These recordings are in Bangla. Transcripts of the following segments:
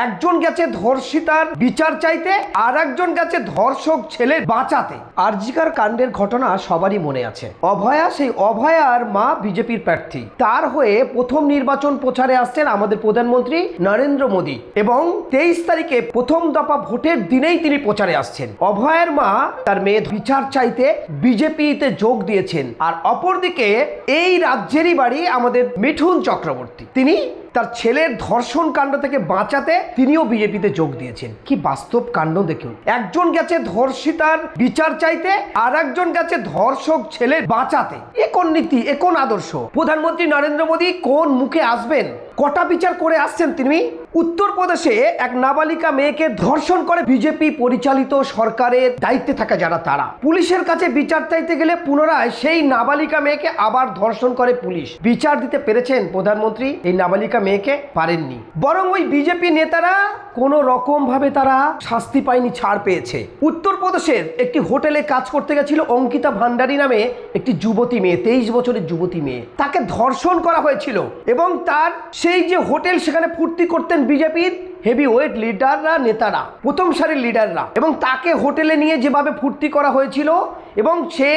একজন গেছে ধর্ষিতার বিচার চাইতে, আর একজন গেছে ধর্ষক ছেলের বাঁচাতে। আরজিকার কাণ্ডের ঘটনা সবারই মনে আছে। অভয়া, সেই অভয়ার মা বিজেপির প্রার্থী, তার হয়ে প্রথম নির্বাচন প্রচারে আসছেন আমাদের প্রধানমন্ত্রী নরেন্দ্র মোদী, এবং 23 তারিখে প্রথম দফা ভোটের দিনেই তিনি প্রচারে আসছেন। অভয়ার মা তার মেয়ে বিচার চাইতে বিজেপিতে যোগ দিয়েছেন। আর অপরদিকে এই রাজ্যেরই বাড়ি আমাদের মিঠুন চক্রবর্তী, তিনি তার ছেলের ধর্ষণ কাণ্ড থেকে বাঁচাতে তিনিও বিজেপিতে যোগ দিয়েছেন। কি বাস্তব কাণ্ড দেখুন, একজন গেছে ধর্ষিতার বিচার চাইতে, আর একজন গেছে ধর্ষক ছেলের বাঁচাতে। এ কোন নীতি, এ কোন আদর্শ? প্রধানমন্ত্রী নরেন্দ্র মোদী কোন মুখে আসবেন? কটা বিচার করে আসছেন তিনি? উত্তরপ্রদেশে এক নাবালিকা মেয়েকে ধর্ষণ করে বিজেপি পরিচালিত সরকারের দায়িত্বে থাকা যারা, তারা পুলিশের কাছে বিচার চাইতে গেলে পুনরায় সেই নাবালিকা মেয়েকে আবার ধর্ষণ করে পুলিশ। বিচার দিতে পেরেছেন প্রধানমন্ত্রী এই নাবালিকা মেয়েকে? পারেননি। বরং ওই বিজেপি নেতারা কোনো রকম ভাবে তারা শাস্তি পায়নি, ছাড় পেয়েছে। উত্তরপ্রদেশের একটি হোটেলে কাজ করতে গেছিল অঙ্কিতা ভান্ডারী নামে একটি যুবতী মেয়ে, 23 বছরের যুবতী মেয়ে। তাকে ধর্ষণ করা হয়েছিল, এবং তার সেই যে হোটেল, সেখানে ফুর্তি করতেন বিজেপির হেভি ওয়েট লিডাররা, নেতারা, প্রথম সারির লিডাররা, এবং তাকে হোটেলে নিয়ে যেভাবে ফুর্তি করা হয়েছিল, এবং সে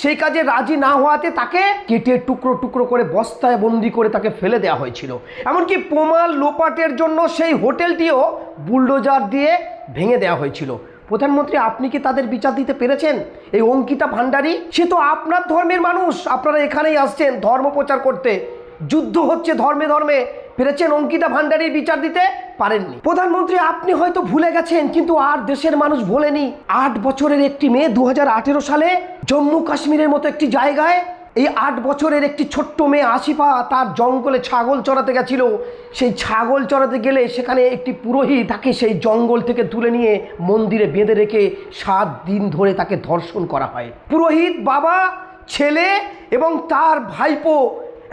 সেই কাজে রাজি না হওয়াতে তাকে কেটে টুকরো টুকরো করে বস্তায় বন্দি করে তাকে ফেলে দেওয়া হয়েছিল। এমনকি প্রমাণ লোপাটের জন্য সেই হোটেলটিও বুলডোজার দিয়ে ভেঙে দেওয়া হয়েছিল। প্রধানমন্ত্রী, আপনি কি তাদের বিচার দিতে পেরেছেন? এই অঙ্কিতা ভান্ডারী, সে তো আপনার ধর্মের মানুষ, আপনারা এখানেই আসছেন ধর্ম প্রচার করতে, যুদ্ধ হচ্ছে ধর্মে ধর্মে, পেরেছেন অঙ্কিতা ভান্ডারীর বিচার দিতে? পারেননি। প্রধানমন্ত্রী, আপনি হয়তো ভুলে গেছেন, কিন্তু আর দেশের মানুষ ভোলেনি। 8 বছরের একটি মেয়ে 2018 সালে জম্মু কাশ্মীরের মতো একটি জায়গায়, এই 8 বছরের একটি ছোট্ট মেয়ে আসিফা তার জঙ্গলে ছাগল চড়াতে গেছিল। সেই ছাগল চড়াতে গেলে সেখানে একটি পুরোহিত তাকে সেই জঙ্গল থেকে তুলে নিয়ে মন্দিরে বেঁধে রেখে 7 দিন ধরে তাকে ধর্ষণ করা হয়। পুরোহিত, বাবা, ছেলে এবং তার ভাইপো,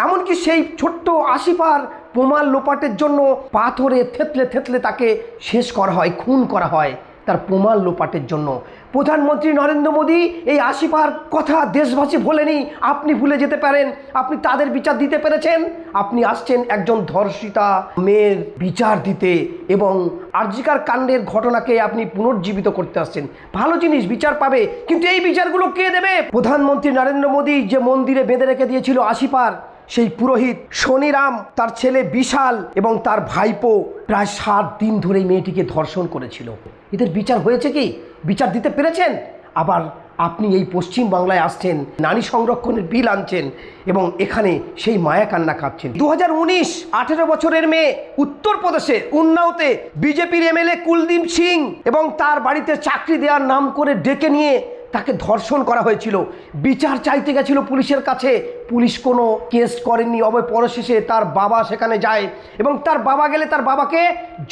এমনকি সেই ছোট্ট আসিফার প্রমাণ লোপাটের জন্য পাথরে থেতলে থেতলে তাকে শেষ করা হয়, খুন করা হয় তার প্রমাণ লোপাটের জন্য। প্রধানমন্ত্রী নরেন্দ্র মোদী এই আসিফার কথা দেশবাসী ভোলেনি, আপনি ভুলে যেতে পারেন। আপনি তাদের বিচার দিতে পেরেছেন? আপনি আসছেন একজন ধর্ষিতা মেয়ের বিচার দিতে, এবং আরজিকার কাণ্ডের ঘটনাকে আপনি পুনর্জীবিত করতে আসছেন। ভালো জিনিস, বিচার পাবে, কিন্তু এই বিচারগুলো কে দেবে? প্রধানমন্ত্রী নরেন্দ্র মোদী যে মন্দিরে বেঁধে রেখে দিয়েছিল আসিফার সেই পুরোহিত শনিরাম, তার ছেলে বিশাল এবং তার ভাইপো প্রায় 7 দিন ধরে মেয়েটিকে ধর্ষণ করেছিল। এদের বিচার হয়েছে কি? বিচার দিতে পেরেছেন? আবার আপনি এই পশ্চিম বাংলায় আসছেন, নারী সংরক্ষণের বিল আনছেন, এবং এখানে সেই মায়া কান্না কাঁদছেন। 2019 18 বছরের মেয়ে উত্তরপ্রদেশে উন্নাওতে বিজেপির এমএলএ কুলদীপ সিং এবং তার বাড়িতে চাকরি দেওয়ার নাম করে ডেকে নিয়ে তাকে ধর্ষণ করা হয়েছিল। বিচার চাইতে গেছিল পুলিশের কাছে, পুলিশ কোনো কেস করেননি। পরশেষে তার বাবা সেখানে যায়, এবং তার বাবা গেলে তার বাবাকে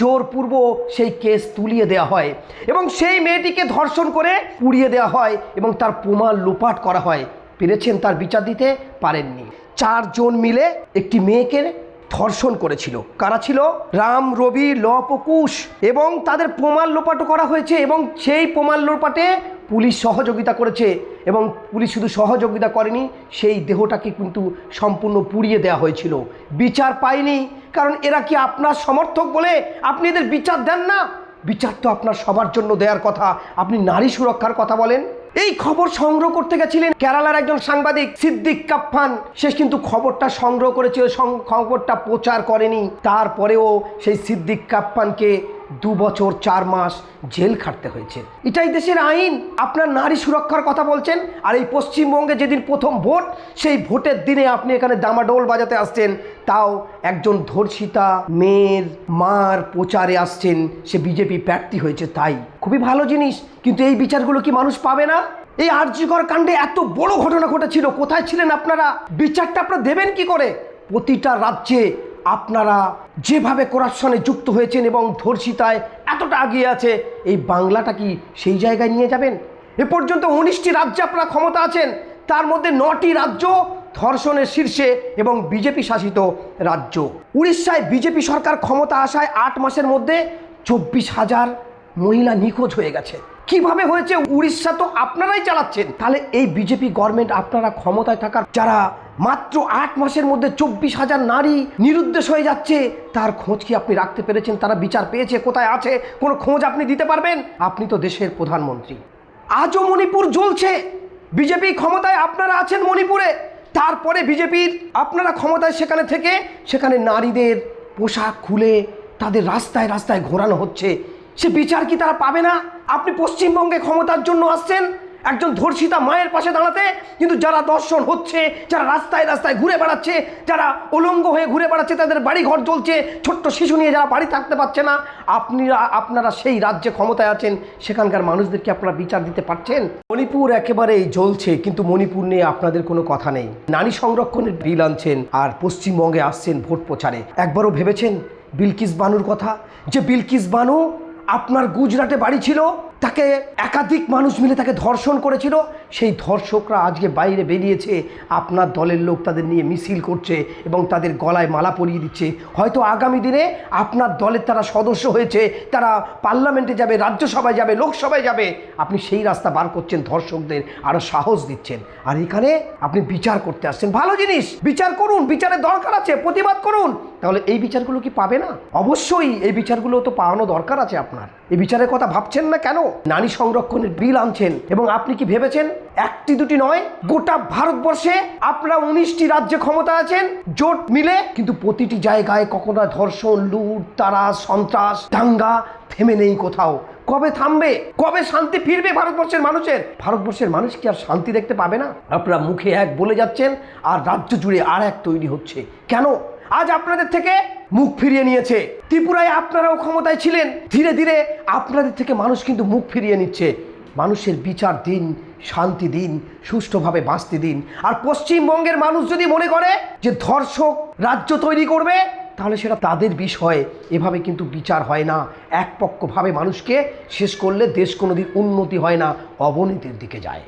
জোরপূর্বক সেই কেস তুলিয়ে দেওয়া হয়, এবং সেই মেয়েটিকে ধর্ষণ করে পুড়িয়ে দেওয়া হয়, এবং তার প্রমাণ লোপাট করা হয়। পেরেছেন তার বিচার দিতে? পারেননি। 4 জন মিলে একটি মেয়েকে ধর্ষণ করেছিল। কারা ছিল? রাম, রবি, লবকুশ, এবং তাদের প্রমাণ লোপাটও করা হয়েছে, এবং সেই প্রমাণ লোপাটে পুলিশ সহযোগিতা করেছে, এবং পুলিশ শুধু সহযোগিতা করেনি, সেই দেহটাকে কিন্তু সম্পূর্ণ পুড়িয়ে দেওয়া হয়েছিল। বিচার পায়নি, কারণ এরা কি আপনার সমর্থক বলে আপনি এদের বিচার দেন না? বিচার তো আপনার সবার জন্য দেওয়ার কথা। আপনি নারী সুরক্ষার কথা বলেন। এই খবর সংগ্রহ করতে গেছিলেন কেরালার একজন সাংবাদিক সিদ্দিক কাপ্পান, সে কিন্তু খবরটা সংগ্রহ করেছে, খবরটা প্রচার করেনি। তারপরেও সেই সিদ্দিক কাপ্পানকে 2 বছর 4 মাস জেল খাটতে হয়েছে। এটাই দেশের আইন। আপনার নারী সুরক্ষার কথা বলছেন, আর এই পশ্চিমবঙ্গে যেদিন প্রথম ভোট, সেই ভোটের দিনে আপনি এখানে দামাডোল বাজাতে আসছেন, তাও একজন ধর্ষিতা মেয়ের মার প্রচারে আসছেন, সে বিজেপি প্রার্থী হয়েছে, তাই খুবই ভালো জিনিস। কিন্তু এই বিচারগুলো কি মানুষ পাবে না? এই আরজিকর কাণ্ডে এত বড় ঘটনা ঘটেছিল, কোথায় ছিলেন আপনারা? বিচারটা আপনারা দেবেন কি করে? প্রতিটা রাজ্যে আপনারা যেভাবে করাপশনে যুক্ত হয়েছেন এবং ধর্ষিতায় এতটা এগিয়ে আছে, এই বাংলাটা কি সেই জায়গায় নিয়ে যাবেন? এ পর্যন্ত 19টি রাজ্যে আপনারা ক্ষমতা আছেন, তার মধ্যে 9টি রাজ্য ধর্ষণের শীর্ষে এবং বিজেপি শাসিত রাজ্য। উড়িষ্যায় বিজেপি সরকার ক্ষমতা আসায় 8 মাসের মধ্যে 24,000 মহিলা নিখোঁজ হয়ে গেছে। কিভাবে হয়েছে? উড়িষ্যা তো আপনারাই চালাচ্ছেন। তাহলে এই বিজেপি গভর্নমেন্ট, আপনারা ক্ষমতায় থাকার যারা মাত্র 8 মাসের মধ্যে 24,000 নারী নিরুদ্দেশ হয়ে যাচ্ছে, তার খোঁজ কি আপনি রাখতে পেরেছেন? তারা বিচার পেয়েছে? কোথায় আছে? কোনো খোঁজ আপনি দিতে পারবেন? আপনি তো দেশের প্রধানমন্ত্রী। আজও মণিপুর জ্বলছে। বিজেপি ক্ষমতায়, আপনারা আছেন মণিপুরে, তারপরে বিজেপির আপনারা ক্ষমতায় সেখানে থেকে সেখানে নারীদের পোশাক খুলে তাদের রাস্তায় রাস্তায় ঘোরানো হচ্ছে। সে বিচার কি তারা পাবে না? আপনি পশ্চিমবঙ্গে ক্ষমতার জন্য আসছেন একজন ধর্ষিতা মায়ের পাশে দাঁড়াতে, কিন্তু যারা দর্শন হচ্ছে, যারা রাস্তায় রাস্তায় ঘুরে বেড়াচ্ছে, যারা উলঙ্গ হয়ে ঘুরে বেড়াচ্ছে, তাদের বাড়ি ঘর জ্বলছে, ছোট্ট শিশু নিয়ে যারা বাড়ি থাকতে পারছে না, আপনারা সেই রাজ্যে ক্ষমতায় আছেন, সেখানকার মানুষদেরকে আপনারা বিচার দিতে পারছেন? মণিপুর একেবারেই জ্বলছে, কিন্তু মণিপুর নিয়ে আপনাদের কোনো কথা নেই। নারী সংরক্ষণের বিল আনছেন আর পশ্চিমবঙ্গে আসছেন ভোট প্রচারে। একবারও ভেবেছেন বিলকিস বানুর কথা? যে বিলকিস বানু আপনার গুজরাটে বাড়ি ছিল, তাকে একাধিক মানুষ মিলে তাকে ধর্ষণ করেছিল। সেই ধর্ষকরা আজকে বাইরে বেরিয়েছে, আপনার দলের লোক তাদের নিয়ে মিছিল করছে এবং তাদের গলায় মালা পরিয়ে দিচ্ছে। হয়তো আগামী দিনে আপনার দলের তারা সদস্য হয়েছে, তারা পার্লামেন্টে যাবে, রাজ্যসভায় যাবে, লোকসভায় যাবে। আপনি সেই রাস্তা বার করছেন, ধর্ষকদের আরও সাহস দিচ্ছেন। আর এখানে আপনি বিচার করতে আসছেন। ভালো জিনিস, বিচার করুন, বিচারের দরকার আছে, প্রতিবাদ করুন। তাহলে এই বিচারগুলো কি পাবে না? অবশ্যই এই বিচারগুলো তো পাওয়ানো দরকার আছে আপনার। এই বিচারের কথা ভাবছেন না কেন? নারী সংরক্ষণের বিল আনছেন এবং আপনি কি ভেবেছেন একটি দুটি নয়, গোটা ভারতবর্ষে আপনারা 19টি রাজ্যে ক্ষমতা আছেন জোট মিলে, কিন্তু প্রতিটি জায়গায় কখনো ধর্ষণ, লুট, তারাস, সন্ত্রাস, দাঙ্গা থেমে নেই কোথাও। কবে থামবে? কবে শান্তি ফিরবে ভারতবর্ষের মানুষের? ভারতবর্ষের মানুষ কি আর শান্তি দেখতে পাবে না? আপনারা মুখে এক বলে যাচ্ছেন আর রাজ্য জুড়ে আর এক তৈরি হচ্ছে। কেন? আজ আপনাদের থেকে মুখ ফিরিয়ে নিয়েছে। ত্রিপুরায় আপনারাও ক্ষমতায় ছিলেন, ধীরে ধীরে আপনাদের থেকে মানুষ কিন্তু মুখ ফিরিয়ে নিচ্ছে। মানুষের বিচার দিন, শান্তি দিন, সুষ্ঠুভাবে বাঁচতে দিন। আর পশ্চিমবঙ্গের মানুষ যদি মনে করে যে ধর্ষক রাজ্য তৈরি করবে, তাহলে সেটা তাদের বিষয়। এভাবে কিন্তু বিচার হয় না। একপক্ষভাবে মানুষকে শেষ করলে দেশ কোনোদিন উন্নতি হয় না, অবনতির দিকে যায়।